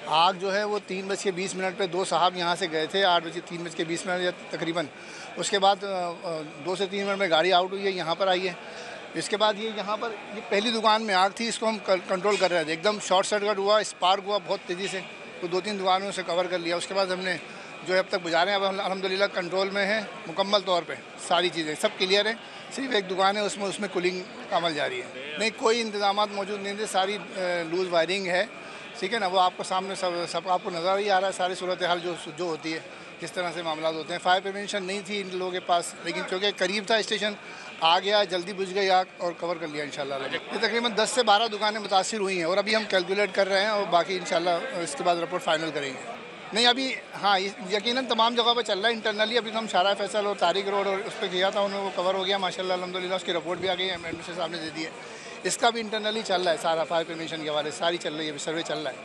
आग जो है वो 3:20 पे 2 साहब यहाँ से गए थे, 8:03:20 या तकरीबन। उसके बाद 2 से 3 मिनट में गाड़ी आउट हुई है, यहाँ पर आई है। इसके बाद ये यहाँ पर ये पहली दुकान में आग थी, इसको हम कंट्रोल कर रहे थे। एकदम शॉर्ट सर्किट हुआ, स्पार्क हुआ बहुत तेज़ी से, तो 2-3 दुकानों से कवर कर लिया। उसके बाद हमने जो है अब तक बुझा रहे हैं, अब अल्हम्दुलिल्लाह कंट्रोल में है मुकम्मल तौर पे। सारी चीज़ें सब क्लियर है, सिर्फ एक दुकान है उसमें कूलिंग का अमल जारी है। नहीं, कोई इंतजाम मौजूद नहीं थे, सारी लूज़ वायरिंग है, ठीक है ना। वो आपको सामने सब आपको नज़र ही आ रहा है, सारी सूरत हाल जो होती है, किस तरह से मामला होते हैं। फायर प्रिवेंशन नहीं थी इन लोगों के पास, लेकिन चूँकि करीब था स्टेशन, आ गया, जल्दी बुझ गई आग और कवर कर लिया इंशाल्लाह। ये तकरीबन 10 से 12 दुकानें मुतासिर हुई हैं और अभी हम कैलकुलेट कर रहे हैं और बाकी इंशाल्लाह इसके बाद रिपोर्ट फाइनल करेंगे। नहीं अभी, हाँ, यकीनन तमाम जगह पर चल रहा है इंटरनली। अभी तो हम शारा फैसल और तारिक रोड और उस पर किया था, उन्हें वो कवर हो गया माशाल्लाह अल्हम्दुलिल्लाह। उसकी रिपोर्ट भी आ गई है, एडमिनिस्ट्रेशन साहब ने दे दी है। इसका भी इंटरनली चल रहा है सारा, फायर प्रिवेंशन के हवाले सारी चल रही है, सर्वे चल रहा है।